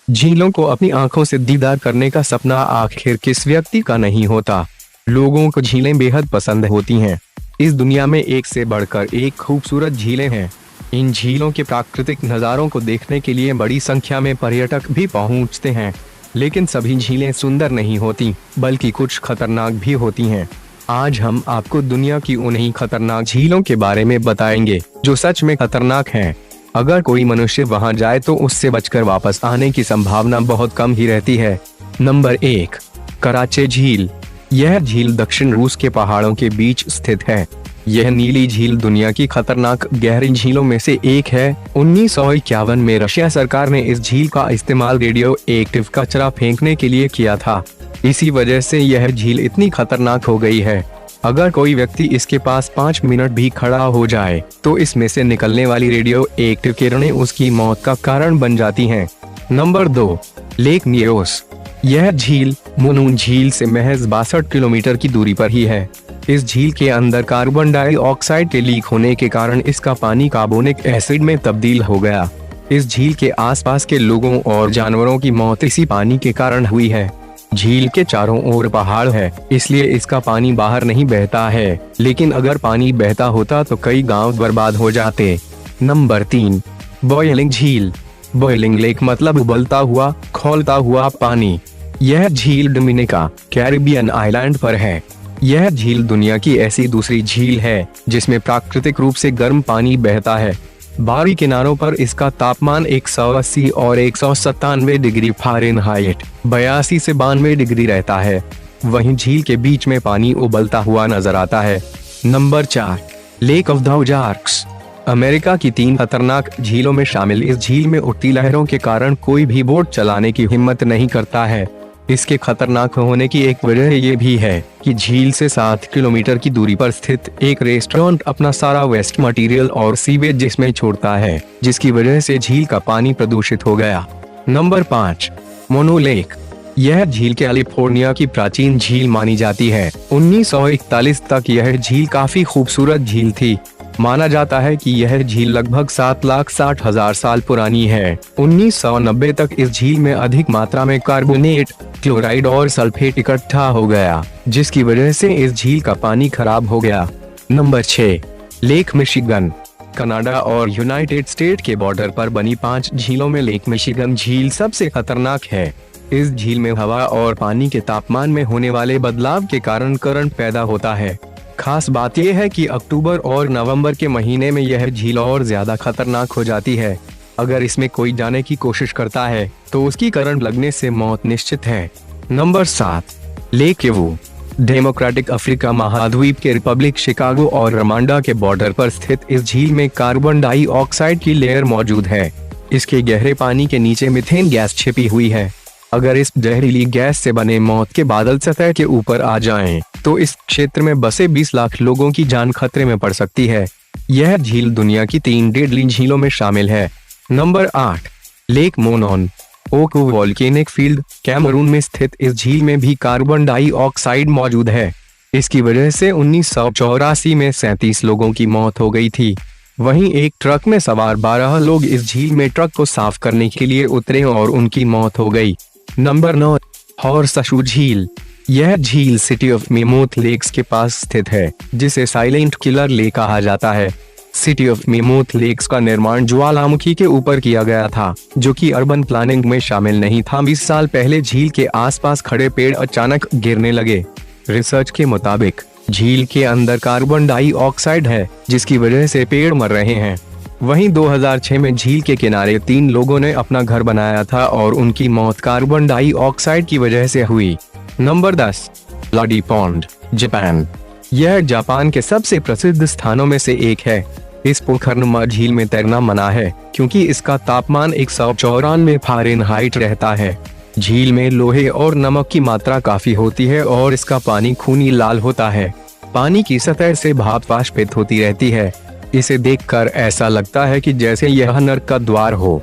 झीलों को अपनी आंखों से दीदार करने का सपना आखिर किस व्यक्ति का नहीं होता। लोगों को झीलें बेहद पसंद होती हैं। इस दुनिया में एक से बढ़कर एक खूबसूरत झीलें हैं। इन झीलों के प्राकृतिक नज़ारों को देखने के लिए बड़ी संख्या में पर्यटक भी पहुंचते हैं। लेकिन सभी झीलें सुंदर नहीं होती, बल्कि कुछ खतरनाक भी होती हैं। आज हम आपको दुनिया की उन्हीं खतरनाक झीलों के बारे में बताएंगे जो सच में खतरनाक हैं। अगर कोई मनुष्य वहां जाए तो उससे बचकर वापस आने की संभावना बहुत कम ही रहती है। नंबर 1, कराचे झील। यह झील दक्षिण रूस के पहाड़ों के बीच स्थित है। यह नीली झील दुनिया की खतरनाक गहरी झीलों में से एक है। 1951 में रशिया सरकार ने इस झील का इस्तेमाल रेडियो एक्टिव कचरा फेंकने के लिए किया था। इसी वजह से यह झील इतनी खतरनाक हो गई है। अगर कोई व्यक्ति इसके पास 5 मिनट भी खड़ा हो जाए तो इसमें से निकलने वाली रेडियो एक्टिव किरणें उसकी मौत का कारण बन जाती हैं। Number 2, lake Nios. यह झील मुनून झील से महज 62 किलोमीटर की दूरी पर ही है। इस झील के अंदर कार्बन डाइऑक्साइड के लीक होने के कारण इसका पानी कार्बोनिक एसिड में तब्दील हो गया। इस झील के आसपास के लोगों और जानवरों की मौत इसी पानी के कारण हुई है। झील के चारों ओर पहाड़ है, इसलिए इसका पानी बाहर नहीं बहता है, लेकिन अगर पानी बहता होता तो कई गांव बर्बाद हो जाते। नंबर 3, बॉयलिंग झील। बॉयलिंग लेक मतलब उबलता हुआ, खौलता हुआ पानी। यह झील डोमिनिका कैरिबियन आइलैंड पर है। यह झील दुनिया की ऐसी दूसरी झील है जिसमें प्राकृतिक रूप से गर्म पानी बहता है। बाहरी किनारों पर इसका तापमान 180 और 197 डिग्री फ़ारेनहाइट 82 से 92 डिग्री रहता है। वहीं झील के बीच में पानी उबलता हुआ नजर आता है। Number 4, lake of the Ozarks. America की 3 खतरनाक झीलों में शामिल इस झील में उठती लहरों के कारण कोई भी बोट चलाने की हिम्मत नहीं करता है। इसके खतरनाक होने की एक वजह ये भी है कि झील से 7 किलोमीटर की दूरी पर स्थित एक रेस्टोरेंट अपना सारा वेस्ट मटेरियल और सीवेज जिसमें छोड़ता है, जिसकी वजह से झील का पानी प्रदूषित हो गया। Number 5, mono lake. यह झील कैलिफोर्निया की प्राचीन झील मानी जाती है। 1941 तक यह झील काफी खूबसूरत झील थी। माना जाता है कि यह झील लगभग 7,60,000 साल पुरानी है। 1990 तक इस झील में अधिक मात्रा में कार्बोनेट, क्लोराइड और सल्फेट इकट्ठा हो गया, जिसकी वजह से इस झील का पानी खराब हो गया। Number 6, lake Michigan. कनाडा और यूनाइटेड स्टेट के बॉर्डर पर बनी 5 झीलों में लेक मिशिगन झील सबसे खतरनाक है। इस झील में हवा और पानी के तापमान में होने वाले बदलाव के कारण करंट पैदा होता है। खास बात यह है कि अक्टूबर और नवंबर के महीने में यह झील और ज्यादा खतरनाक हो जाती है। अगर इसमें कोई जाने की कोशिश करता है तो उसकी करंट लगने से मौत निश्चित है। Number 7, lake Kivu. Democratic Africa महाद्वीप के रिपब्लिक शिकागो और रवांडा के बॉर्डर पर स्थित इस झील में कार्बन डाइऑक्साइड की लेयर मौजूद है। इसके गहरे पानी के नीचे मीथेन गैस छिपी हुई है। अगर इस जहरीली गैस से बने मौत के बादल सतह के ऊपर आ जाएं, तो इस क्षेत्र में बसे 20 लाख लोगों की जान खतरे में पड़ सकती है। यह झील दुनिया की 3 डेडली झीलों में शामिल है। Number 8, lake Monoun. Oku volcanic field Cameroon में स्थित इस झील में भी कार्बन डाइऑक्साइड मौजूद है। इसकी वजह से 1984 में 37 लोगों की मौत हो गई थी। वहीं एक ट्रक में सवार 12 लोग इस झील में ट्रक को साफ करने के लिए उतरे और उनकी मौत हो गई। नंबर 9, हॉर्सशू झील। यह झील सिटी ऑफ मेमोथ लेक्स के पास स्थित है, जिसे साइलेंट किलर लेक कहा जाता है। सिटी ऑफ मेमोथ लेक्स का निर्माण ज्वालामुखी के ऊपर किया गया था, जो कि अर्बन प्लानिंग में शामिल नहीं था। 20 साल पहले झील के आसपास खड़े पेड़ अचानक गिरने लगे। रिसर्च के मुताबिक झील के अंदर कार्बन डाइऑक्साइड है, जिसकी वजह से पेड़ मर रहे हैं। वहीं 2006 में झील के किनारे 3 लोगों ने अपना घर बनाया था और उनकी मौत कार्बन डाइऑक्साइड की वजह से हुई। Number 10, bloody pond, Japan. यह जापान के सबसे प्रसिद्ध स्थानों में से एक है। इस पोखरनुमा झील में तैरना मना है क्योंकि इसका तापमान 194 फ़ारेनहाइट रहता है। झील में लोहे और नमक की मात्रा काफी होती है और इसका पानी खूनी लाल होता है। पानी की सतह से भाप वाष्पित होती रहती है। इसे देखकर ऐसा लगता है कि जैसे यह नर्क का द्वार हो।